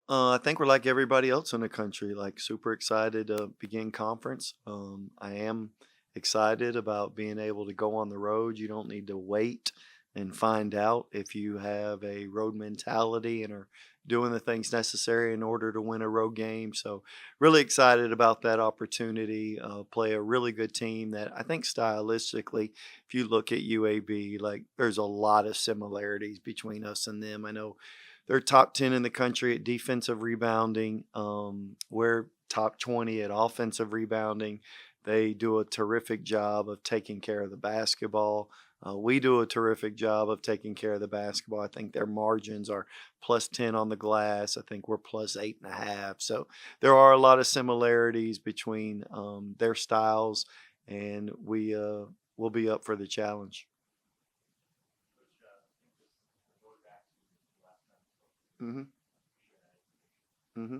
I think we're like everybody else in the country, like super excited to begin conference. I am excited about being able to go on the road. You don't need to wait and find out if you have a road mentality and are doing the things necessary in order to win a road game. So, really excited about that opportunity. Play a really good team that I think stylistically, if you look at UAB, like there's a lot of similarities between us and them. I know they're top 10 in the country at defensive rebounding. We're top 20 at offensive rebounding. They do a terrific job of taking care of the basketball. We do a terrific job of taking care of the basketball. I think their margins are plus 10 on the glass. I think we're plus 8.5. So there are a lot of similarities between their styles, and will be up for the challenge. Hmm. Hmm.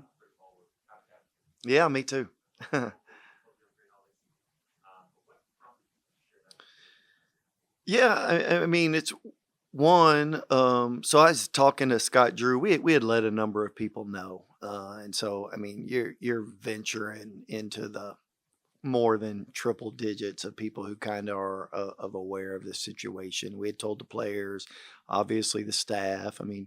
Yeah, me too. Yeah, I mean, it's one. So I was talking to Scott Drew. We had let a number of people know, and so I mean, you're venturing into the more than triple digits of people who kind of are of aware of the situation. We had told the players, obviously the staff. I mean,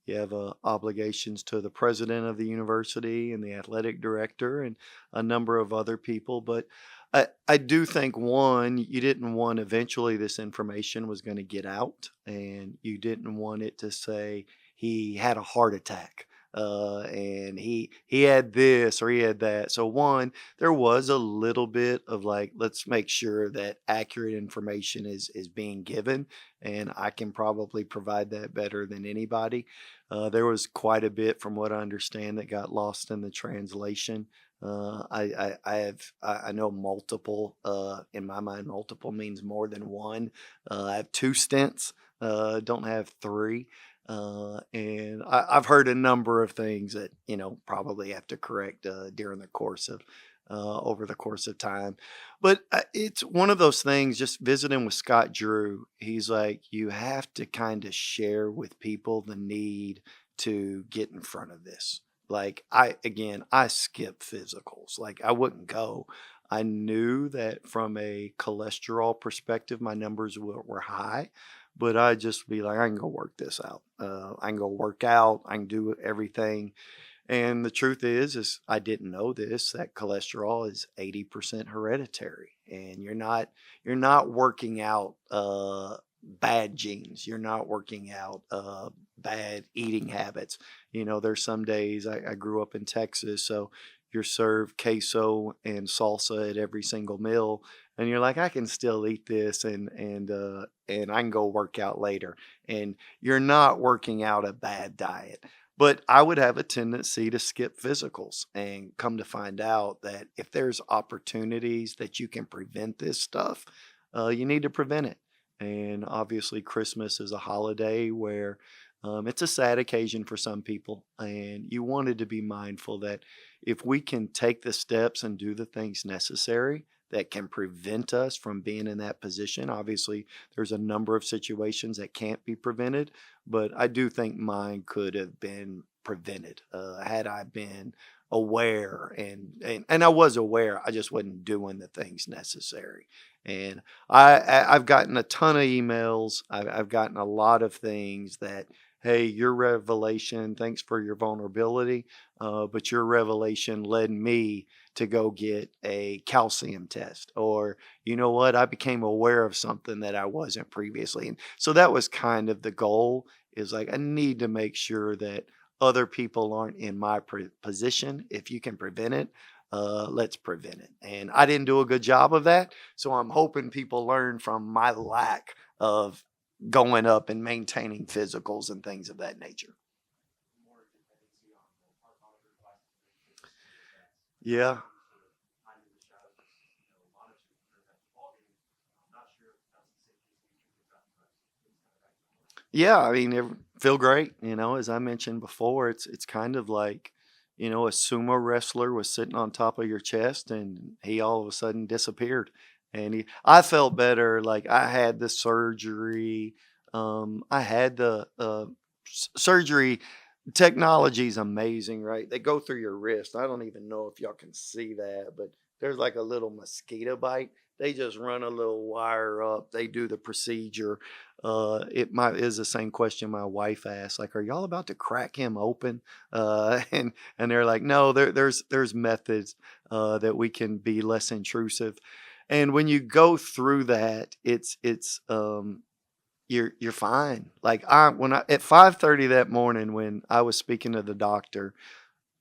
you have obligations to the president of the university and the athletic director and a number of other people. But I do think one, you didn't want eventually this information was going to get out, and you didn't want it to say he had a heart attack. And he had this or he had that. So one, there was a little bit of like, let's make sure that accurate information is being given, and I can probably provide that better than anybody. There was quite a bit, from what I understand, that got lost in the translation. I know multiple. In my mind, multiple means more than one. I have two stints. Don't have three. And I've heard a number of things that probably have to correct during the course of over the course of time. But it's one of those things. Just visiting with Scott Drew, he's like, you have to kind of share with people the need to get in front of this. Like I skip physicals. Like I wouldn't go. I knew that from a cholesterol perspective, my numbers were high, but I just be like, I can go work this out. I can go work out. I can do everything. And the truth is I didn't know this, that cholesterol is 80% hereditary, and you're not working out bad genes. You're not working out bad eating habits. There's some days I grew up in Texas, so you're served queso and salsa at every single meal, and you're like, I can still eat this, and I can go work out later. And you're not working out a bad diet. But I would have a tendency to skip physicals, and come to find out that if there's opportunities that you can prevent this stuff, you need to prevent it. And obviously, Christmas is a holiday where it's a sad occasion for some people. And you wanted to be mindful that if we can take the steps and do the things necessary that can prevent us from being in that position. Obviously, there's a number of situations that can't be prevented, but I do think mine could have been prevented had I been aware, and I was aware. I just wasn't doing the things necessary. And I've gotten a ton of emails. I've gotten a lot of things that, hey, your revelation, thanks for your vulnerability, but your revelation led me to go get a calcium test. Or, you know what, I became aware of something that I wasn't previously. And so that was kind of the goal, is like, I need to make sure that other people aren't in my position. If you can prevent it, let's prevent it. And I didn't do a good job of that. So I'm hoping people learn from my lack of going up and maintaining physicals and things of that nature. Yeah. Yeah, I mean, feel great. As I mentioned before, it's kind of like, a sumo wrestler was sitting on top of your chest, and he all of a sudden disappeared. And I felt better. Like I had the surgery. I had the surgery Technology is amazing, right? They go through your wrist. I don't even know if y'all can see that, but there's like a little mosquito bite. They just run a little wire up. They do the procedure. It might is the same question my wife asked, like, "Are y'all about to crack him open?" And they're like, "No, there's methods that we can be less intrusive." And when you go through that, it's you're fine. Like I when I at 5:30 that morning when I was speaking to the doctor,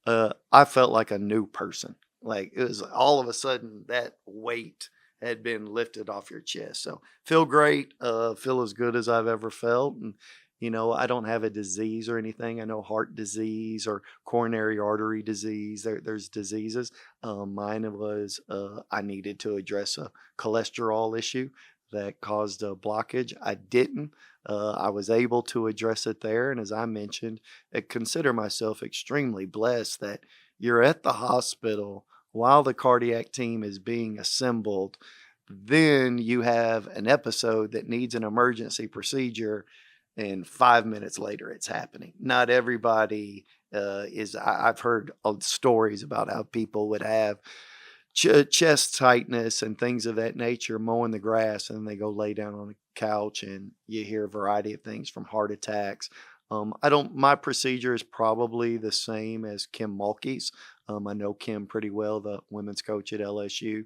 I felt like a new person. Like it was all of a sudden that weight had been lifted off your chest. So feel great, feel as good as I've ever felt. And I don't have a disease or anything. I know heart disease or coronary artery disease. There's diseases. Mine was I needed to address a cholesterol issue that caused a blockage. I didn't. I was able to address it there, and as I mentioned, I consider myself extremely blessed that you're at the hospital while the cardiac team is being assembled. Then you have an episode that needs an emergency procedure, and 5 minutes later, it's happening. Not everybody I've heard stories about how people would have chest tightness and things of that nature mowing the grass, and they go lay down on the couch, and you hear a variety of things from heart attacks. I don't my procedure is probably the same as Kim Mulkey's. I know Kim pretty well, the women's coach at LSU,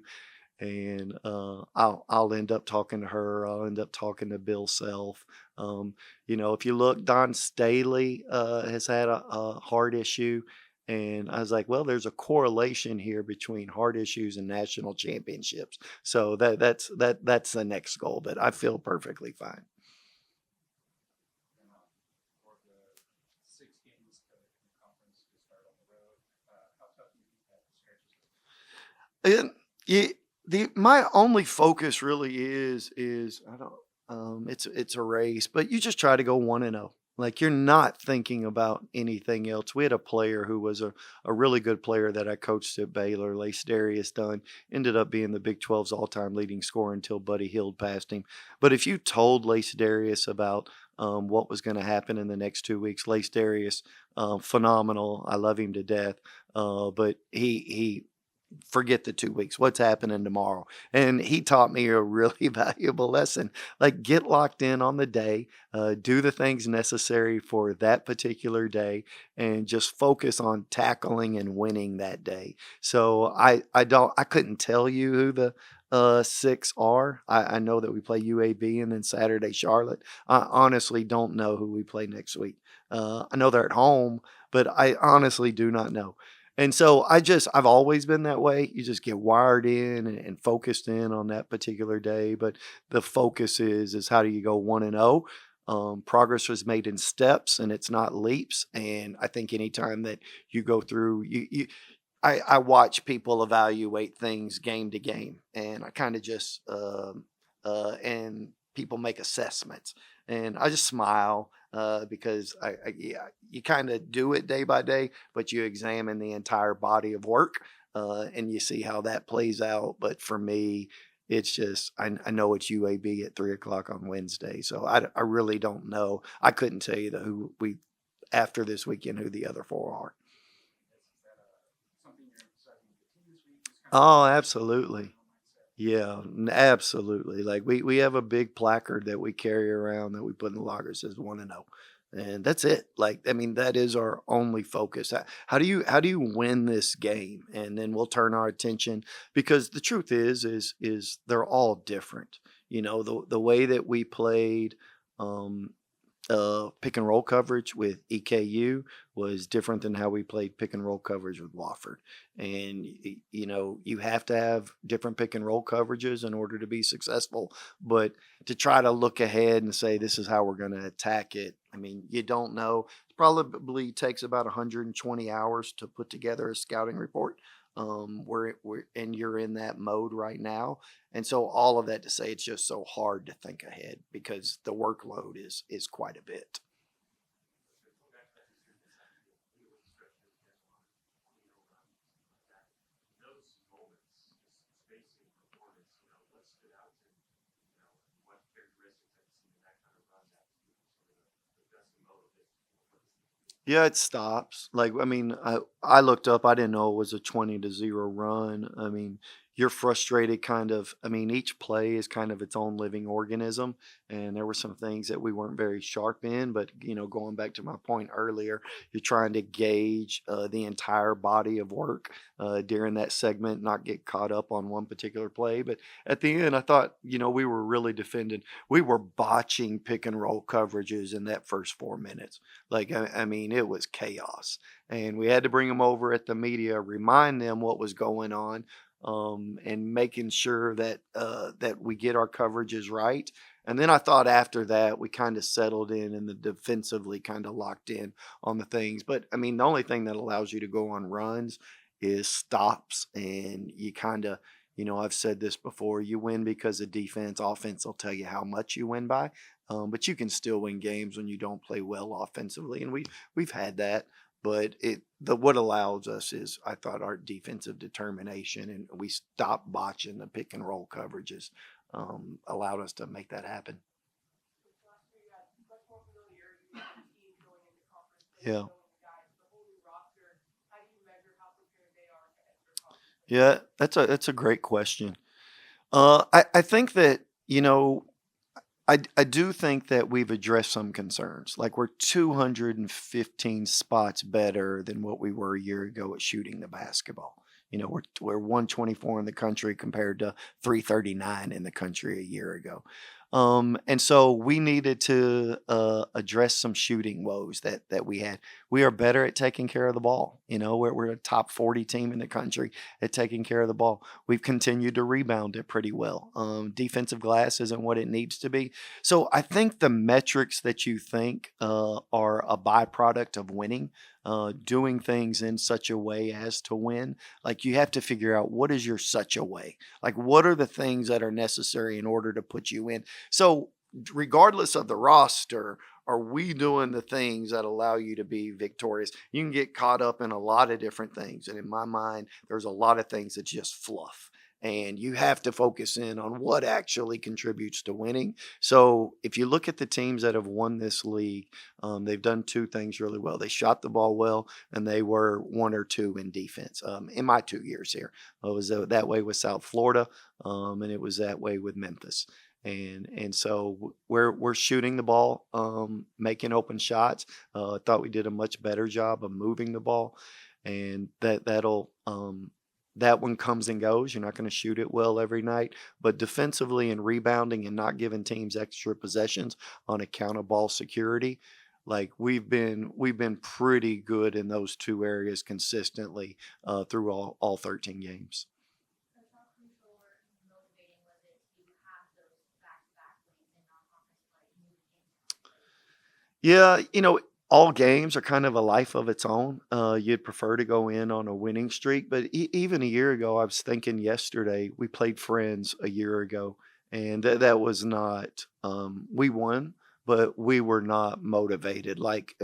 and I'll end up talking to her. I'll end up talking to Bill Self. If you look, Don Staley has had a heart issue, and I was like, well, there's a correlation here between heart issues and national championships. So that's the next goal. But I feel perfectly fine. For the 6 games in the conference to start on the road. How tough do you think that stretch is going to be? And my only focus really is I don't it's a race, but you just try to go 1-0. Like you're not thinking about anything else. We had a player who was a really good player that I coached at Baylor, Lace Darius Dunn, ended up being the Big 12's all-time leading scorer until Buddy Hield passed him. But if you told Lace Darius about what was going to happen in the next 2 weeks, Lace Darius, phenomenal. I love him to death. But he forget the 2 weeks. What's happening tomorrow? And he taught me a really valuable lesson. Like, get locked in on the day, do the things necessary for that particular day, and just focus on tackling and winning that day. So I couldn't tell you who the six are. I know that we play UAB and then Saturday Charlotte. I honestly don't know who we play next week. I know they're at home, but I honestly do not know. And so I've always been that way. You just get wired in and focused in on that particular day. But the focus is how do you go 1-0? Progress was made in steps and it's not leaps. And I think anytime that you go through, I watch people evaluate things game to game, and I kind of just and people make assessments, and I just smile because yeah, you kind of do it day by day, but you examine the entire body of work and you see how that plays out. But for me, it's just I know it's UAB at 3 o'clock on Wednesday, so I really don't know. I couldn't tell you who we after this weekend who the other four are. Is that something you're emphasizing with the team this week? Just kind of Oh, getting that absolutely. mindset. Yeah, absolutely. Like we have a big placard that we carry around that we put in the locker that says 1-0. And that's it. Like I mean, that is our only focus. How do you win this game? And then we'll turn our attention because the truth is they're all different. The way that we played um pick and roll coverage with EKU was different than how we played pick and roll coverage with Wofford. And, you have to have different pick and roll coverages in order to be successful. But to try to look ahead and say, this is how we're going to attack it, I mean, you don't know. It probably takes about 120 hours to put together a scouting report. And you're in that mode right now. And so all of that to say it's just so hard to think ahead because the workload is quite a bit. Going back to that experience, how do you feel with the stretch that you guys won 20 runs like that? Those moments, just spacing, performance, what stood out to what characteristics have you seen in that kind of run that some of the best and most for this team? Yeah, it stops. Like, I mean, I looked up, I didn't know it was a 20-0 run. I mean, you're frustrated kind of. I mean, each play is kind of its own living organism. And there were some things that we weren't very sharp in. But, going back to my point earlier, you're trying to gauge the entire body of work during that segment, not get caught up on one particular play. But at the end, I thought, we were really defending. We were botching pick and roll coverages in that first 4 minutes. Like, I mean, it was chaos. And we had to bring them over at the media, remind them what was going on, and making sure that we get our coverages right. And then I thought after that we kind of settled in and the defensively kind of locked in on the things. But I mean, the only thing that allows you to go on runs is stops, and you kind of, I've said this before, you win because of defense. Offense will tell you how much you win by. But you can still win games when you don't play well offensively, and we've had that. But what allows us is, I thought, our defensive determination, and we stopped botching the pick and roll coverages, allowed us to make that happen. Which last year you had much more familiarity with the team going into conference play, Yeah, knowing the guys, the whole new roster. How do you measure how prepared they are to enter conference play? yeah, that's a great question. I think that, I do think that we've addressed some concerns. Like, we're 215 spots better than what we were a year ago at shooting the basketball. We're 124 in the country compared to 339 in the country a year ago. And so we needed to address some shooting woes that we had. We are better at taking care of the ball. We're a top 40 team in the country at taking care of the ball. We've continued to rebound it pretty well. Defensive glass isn't what it needs to be. So I think the metrics that you think are a byproduct of winning, doing things in such a way as to win, like, you have to figure out, what is your such a way? Like, what are the things that are necessary in order to put you in? So, regardless of the roster, are we doing the things that allow you to be victorious? You can get caught up in a lot of different things. And in my mind, there's a lot of things that's just fluff. And you have to focus in on what actually contributes to winning. So, if you look at the teams that have won this league, they've done two things really well. They shot the ball well, and they were one or two in defense. In my 2 years here, it was that way with South Florida, and it was that way with Memphis. And so we're shooting the ball, making open shots. I thought we did a much better job of moving the ball, and that one comes and goes. You're not going to shoot it well every night, but defensively and rebounding and not giving teams extra possessions on account of ball security, like, we've been pretty good in those two areas consistently through all 13 games. Coach, how crucial or motivating was it to have those back-to-back wins in non-conference play and move into conference? Yeah, all games are kind of a life of its own. You'd prefer to go in on a winning streak, but even a year ago, I was thinking yesterday, we played Friends a year ago, and that was not. We won, but we were not motivated. Like,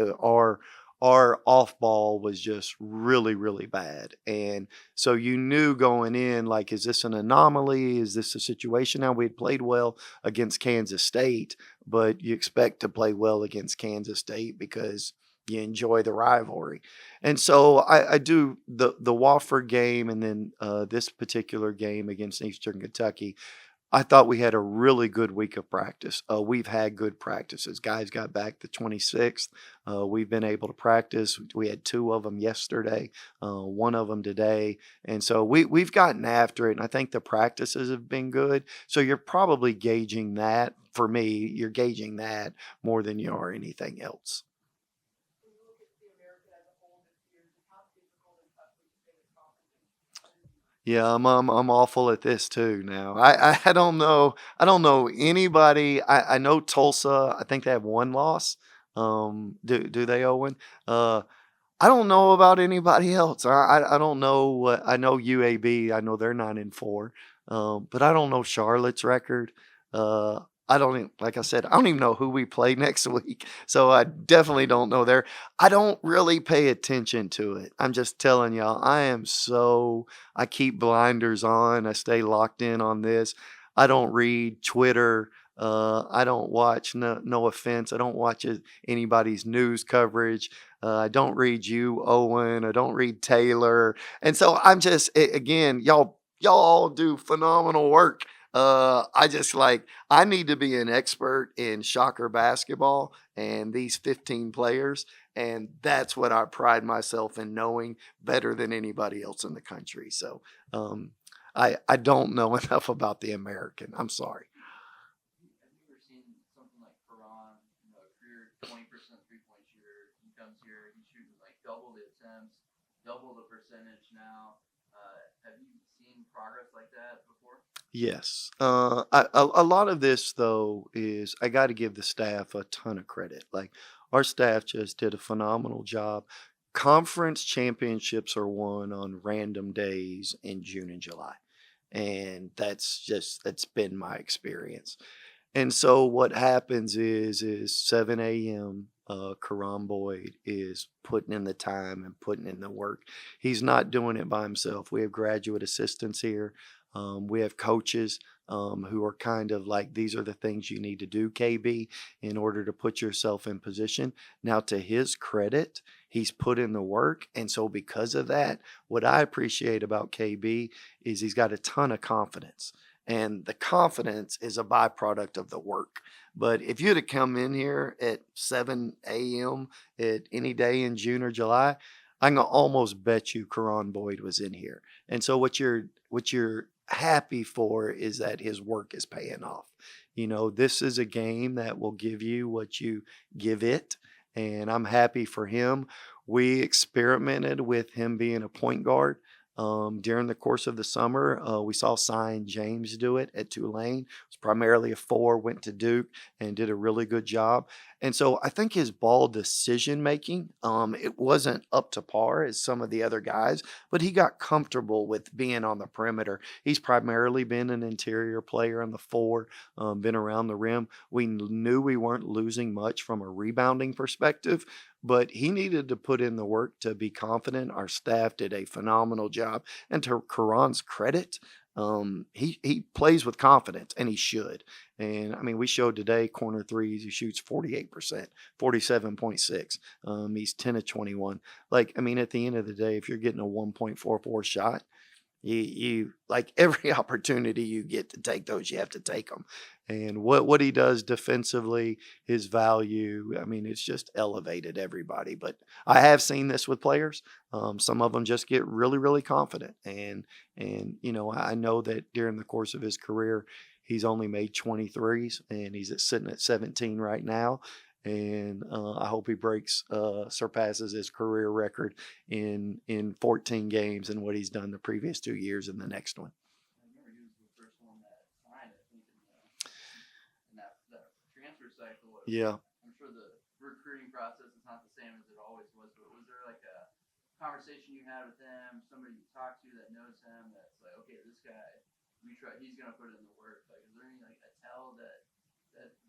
our off ball was just really, really bad, and so you knew going in, like, is this an anomaly? Is this a situation? Now, we had played well against Kansas State, but you expect to play well against Kansas State because you enjoy the rivalry. And so I do the Wofford game, and then this particular game against Eastern Kentucky. I thought we had a really good week of practice. We've had good practices. Guys got back the 26th. We've been able to practice. We had two of them yesterday, one of them today. And so we've gotten after it. And I think the practices have been good. So you're probably gauging that. For me, you're gauging that more than you are anything else. When you look at the American as a whole this year, just how difficult and tough would you say this conference is? Other than Yeah, I'm awful at this too now. I don't know. I don't know anybody. I know Tulsa. I think they have one loss. Do they, Owen? I don't know about anybody else. I don't know what I know. UAB. I know they're 9-4. But I don't know Charlotte's record. I don't even, like I said, I don't even know who we play next week. So I definitely don't know there. I don't really pay attention to it. I'm just telling y'all, I keep blinders on. I stay locked in on this. I don't read Twitter. I don't watch, no offense, I don't watch anybody's news coverage. I don't read you, Owen. I don't read Taylor. And so I'm just, again, y'all all do phenomenal work. I just like, I need to be an expert in Shocker basketball and these 15 players. And that's what I pride myself in knowing better than anybody else in the country. So I don't know enough about the American. I'm sorry. Have you ever seen something like Quran, career 20% 3-point shooter? He comes here, he's shooting like double the attempts, double the percentage now. Have you seen progress like that before? Yes. A lot of this, though, is I got to give the staff a ton of credit. Like, our staff just did a phenomenal job. Conference championships are won on random days in June and July. And that's been my experience. And so what happens is 7 a.m. Karan Boyd is putting in the time and putting in the work. He's not doing it by himself. We have graduate assistants here. We have coaches who are kind of like, these are the things you need to do, KB, in order to put yourself in position. Now, to his credit, he's put in the work. And so because of that, what I appreciate about KB is he's got a ton of confidence. And the confidence is a byproduct of the work. But if you'd have come in here at 7 a.m. at any day in June or July, I can almost bet you Karan Boyd was in here. And so what you're happy for is that his work is paying off. This is a game that will give you what you give it. And I'm happy for him. We experimented with him being a point guard. During the course of the summer, we saw Sion James do it at Tulane. It was primarily a 4, went to Duke and did a really good job. And so I think his ball decision making, it wasn't up to par as some of the other guys, but he got comfortable with being on the perimeter. He's primarily been an interior player on the 4, been around the rim. We knew we weren't losing much from a rebounding perspective, but he needed to put in the work to be confident. Our staff did a phenomenal job. And to Karan's credit, he plays with confidence, and he should. And I mean, we showed today corner threes. He shoots 48%, 47.6. He's 10 of 21. Like, I mean, at the end of the day, if you're getting a 1.44 shot, you like every opportunity you get to take those, you have to take them. And what he does defensively, his value, I mean, it's just elevated everybody. But I have seen this with players. Some of them just get really, really confident. And I know that during the course of his career, he's only made 23s, and he's sitting at 17 right now. And I hope he surpasses his career record in 14 games and what he's done the previous 2 years in the next one. I remember he was the first one that signed, I think, in that transfer cycle. Yeah. I'm sure the recruiting process is not the same as it always was, but was there like a conversation you had with him, somebody you talked to that knows him, that's like, okay, this guy, he's going to put in the work? Like, is there any like a tell that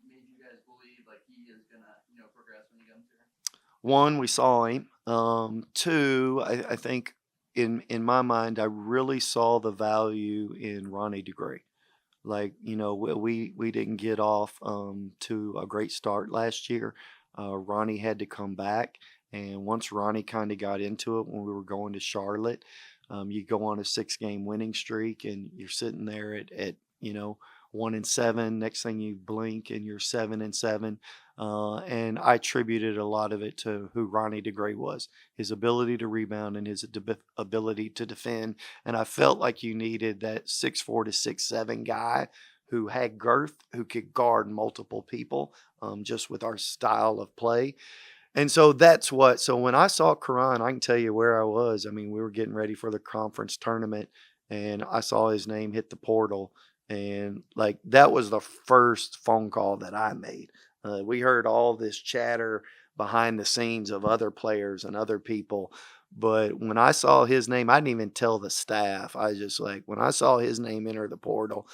made you guys believe like he is gonna progress when he comes here? One, we saw him. Two, I think in my mind, I really saw the value in Ronnie DeGray. Like, we didn't get off to a great start last year. Ronnie had to come back. And once Ronnie kind of got into it when we were going to Charlotte, you go on a 6-game winning streak and you're sitting there at 1-7. Next thing you blink and you're 7-7. And I attributed a lot of it to who Ronnie DeGray was, his ability to rebound and his ability to defend. And I felt like you needed that 6'4" to 6'7" guy who had girth, who could guard multiple people, just with our style of play. And so so when I saw Karan, I can tell you where I was. I mean, we were getting ready for the conference tournament, and I saw his name hit the portal. And like, that was the first phone call that I made. We heard all this chatter behind the scenes of other players and other people, But when I saw his name, I didn't even tell the staff. I was just like, when I saw his name enter the portal,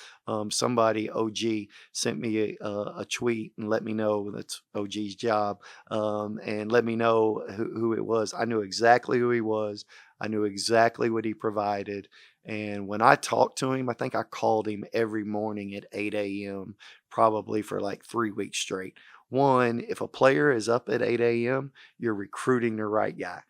somebody, OG, sent me a tweet and let me know that's OG's job, and let me know who it was. I knew exactly who he was. I knew exactly what he provided. And when I talked to him, I think I called him every morning at 8 a.m., probably for like 3 weeks straight. One, if a player is up at 8 a.m., you're recruiting the right guy.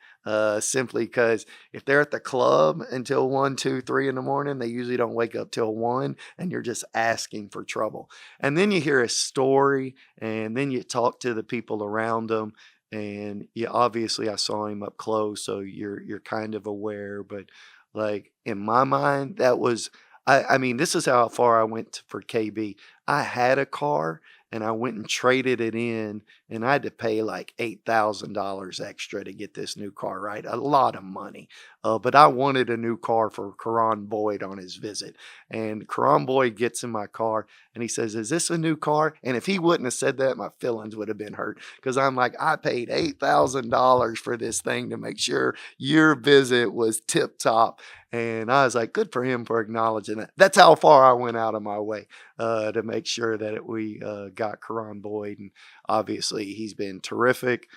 Simply because if they're at the club until 1, 2, 3 in the morning, they usually don't wake up till 1, and you're just asking for trouble. And then you hear a story, and then you talk to the people around them. And yeah, obviously I saw him up close, so you're kind of aware. But like in my mind, that was I mean, this is how far I went for KB. I had a car and I went and traded it in, and I had to pay like $8,000 extra to get this new car, right? A lot of money. But I wanted a new car for Karan Boyd on his visit. And Karan Boyd gets in my car and he says, "Is this a new car?" And if he wouldn't have said that, my feelings would have been hurt, because I'm like, I paid $8,000 for this thing to make sure your visit was tip top. And I was like, good for him for acknowledging that. That's how far I went out of my way to make sure that we got Karan Boyd. And obviously, he's been terrific.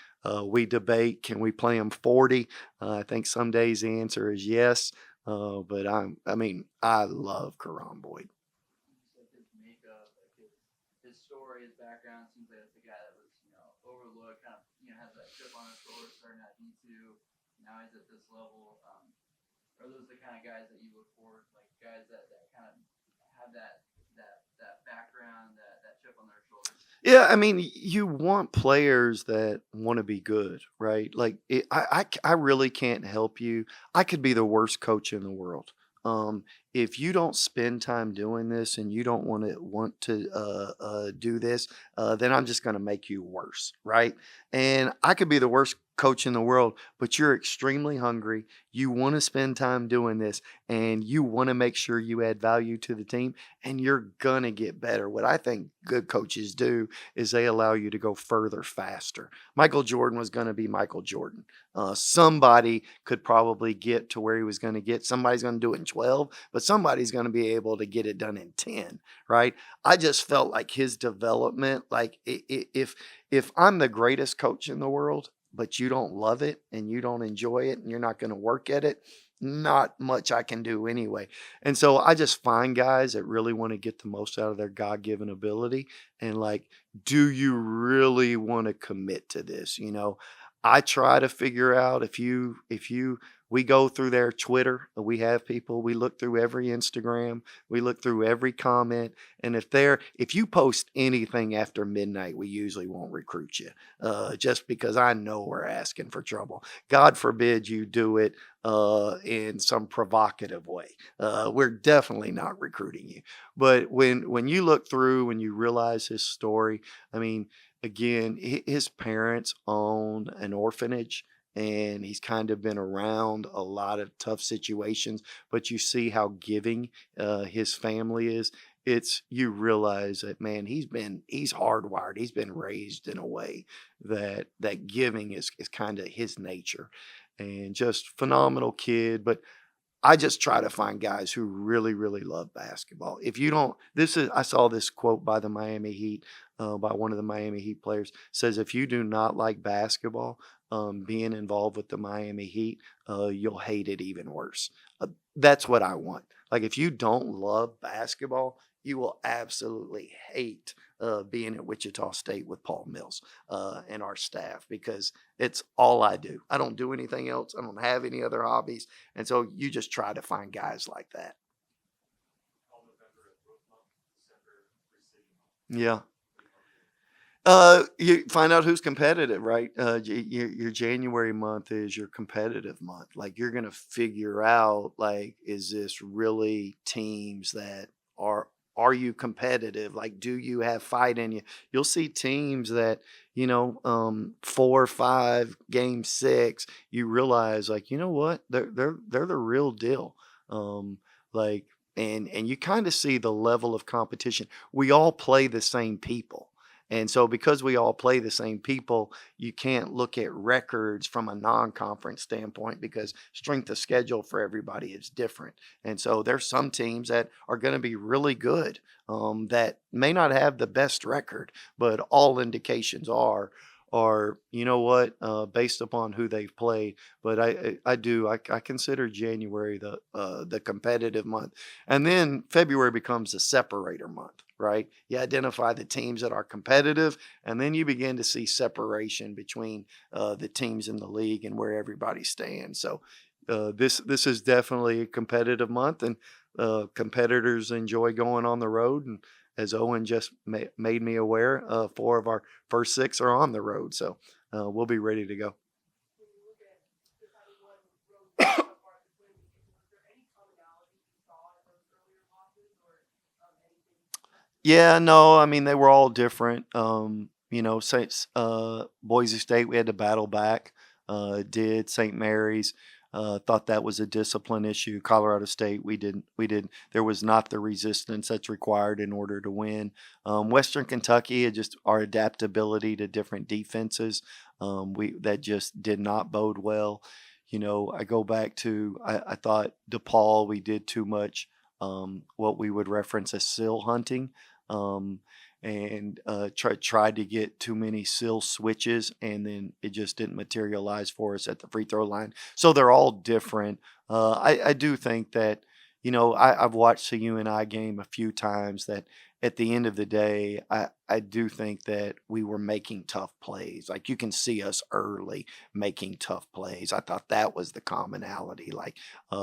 We debate, can we play him 40? I think some days the answer is yes. But I mean, I love Karan Boyd. Just like his makeup, like his story, his background seems like it's a guy that was, overlooked, kind of, has that chip on his shoulder, starting at D2. Now he's at this level. Are those the kind of guys that you look for, like guys that kind of have that background, that chip on their shoulder? Yeah, I mean, you want players that want to be good, right? Like, I really can't help you. I could be the worst coach in the world. If you don't spend time doing this and you don't want to do this, then I'm just going to make you worse, right? And I could be the worst coach in the world, but you're extremely hungry. You want to spend time doing this, and you want to make sure you add value to the team, and you're going to get better. What I think good coaches do is they allow you to go further faster. Michael Jordan was going to be Michael Jordan. Somebody could probably get to where he was going to get. Somebody's going to do it in 12, but somebody's going to be able to get it done in 10, right? I just felt like his development, like if I'm the greatest coach in the world, but you don't love it and you don't enjoy it and you're not going to work at it, not much I can do anyway. And so I just find guys that really want to get the most out of their God given ability. And like, do you really want to commit to this? I try to figure out we go through their Twitter, we have people, we look through every Instagram, we look through every comment. And if you post anything after midnight, we usually won't recruit you, just because I know we're asking for trouble. God forbid you do it in some provocative way. We're definitely not recruiting you. But when you look through and you realize his story, I mean, again, his parents own an orphanage, and he's kind of been around a lot of tough situations, but you see how giving his family is. You realize that, man, he's hardwired. He's been raised in a way that giving is kind of his nature, and just phenomenal kid. But I just try to find guys who really, really love basketball. If you don't, I saw this quote by the Miami Heat, by one of the Miami Heat players, says, if you do not like basketball, being involved with the Miami Heat, you'll hate it even worse. That's what I want. Like, if you don't love basketball, you will absolutely hate being at Wichita State with Paul Mills and our staff, because it's all I do. I don't do anything else. I don't have any other hobbies. And so you just try to find guys like that. All November is growth month, December receiving month. Yeah. You find out who's competitive, right? Your January month is your competitive month. Like, you're going to figure out, like, is this really teams that are you competitive? Like, do you have fight in you? You'll see teams that, 4 or 5, game 6, you realize, like, you know what? They're the real deal. Like, and you kind of see the level of competition. We all play the same people. And so because we all play the same people, you can't look at records from a non-conference standpoint because strength of schedule for everybody is different. And so there's some teams that are going to be really good, that may not have the best record, but all indications are, you know what, based upon who they've played. But I consider January the competitive month, and then February becomes the separator month, right? You identify the teams that are competitive, and then you begin to see separation between the teams in the league and where everybody stands. So this is definitely a competitive month, and competitors enjoy going on the road. And as Owen just made me aware, 4 of our first 6 are on the road, so we'll be ready to go. When you look at just having one road win so far this win, was there any commonality you saw in those earlier losses or anything? Yeah, no, I mean they were all different. Saints, Boise State, we had to battle back. Did St. Mary's. Thought that was a discipline issue. Colorado State, we didn't. There was not the resistance that's required in order to win. Western Kentucky, just our adaptability to different defenses. That just did not bode well. I go back to I thought DePaul, we did too much. What we would reference as seal hunting. Um, and tried to get too many seal switches, and then it just didn't materialize for us at the free throw line. So they're all different. I do think that, I've watched the UNI game a few times, that at the end of the day, I do think that we were making tough plays. Like you can see us early making tough plays. I thought that was the commonality. Like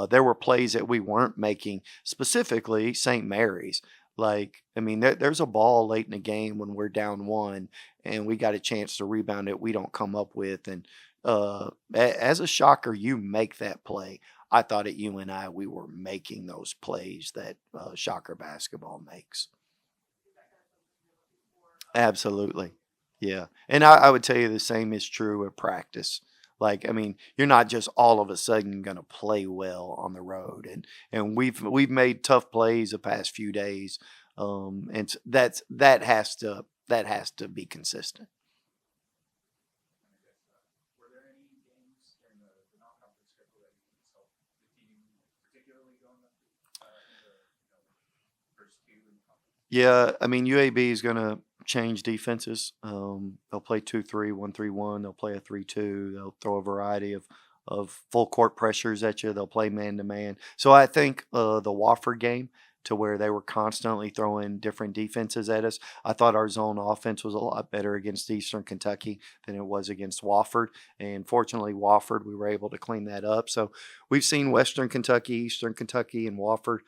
there were plays that we weren't making, specifically St. Mary's. Like, I mean, there's a ball late in the game when we're down 1 and we got a chance to rebound it we don't come up with. And as a shocker, you make that play. I thought at UNI we were making those plays that shocker basketball makes. Is that kind of something you're looking for? Absolutely. Yeah. And I would tell you the same is true at practice. Like, I mean, you're not just all of a sudden going to play well on the road. And we've made tough plays the past few days. That has to be consistent. And I guess, were there any games in the non-conference schedule that you saw the team particularly going up in the first 2 in conference? Yeah, I mean UAB is going to change defenses. They'll play 2-3, 1-3-1. They'll play a 3-2. They'll throw a variety of full court pressures at you. They'll play man to man. So I think the Wofford game, to where they were constantly throwing different defenses at us. I thought our zone offense was a lot better against Eastern Kentucky than it was against Wofford. And fortunately, Wofford, we were able to clean that up. So we've seen Western Kentucky, Eastern Kentucky, and Wofford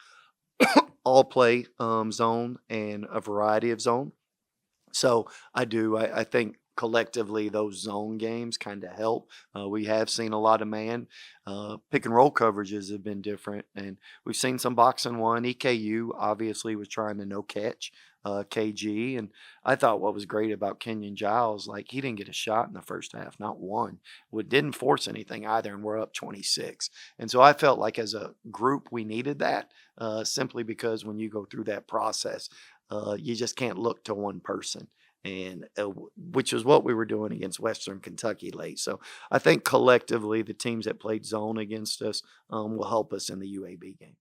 all play zone and a variety of zone. So I think collectively those zone games kind of help. We have seen a lot of man. Pick and roll coverages have been different, and we've seen some boxing one. EKU obviously was trying to no catch KG, and I thought what was great about Kenyon Giles, like he didn't get a shot in the first half, not one. We didn't force anything either, and we're up 26. And so I felt like as a group we needed that, simply because when you go through that process, you just can't look to one person, and which is what we were doing against Western Kentucky late. So I think collectively the teams that played zone against us will help us in the UAB game.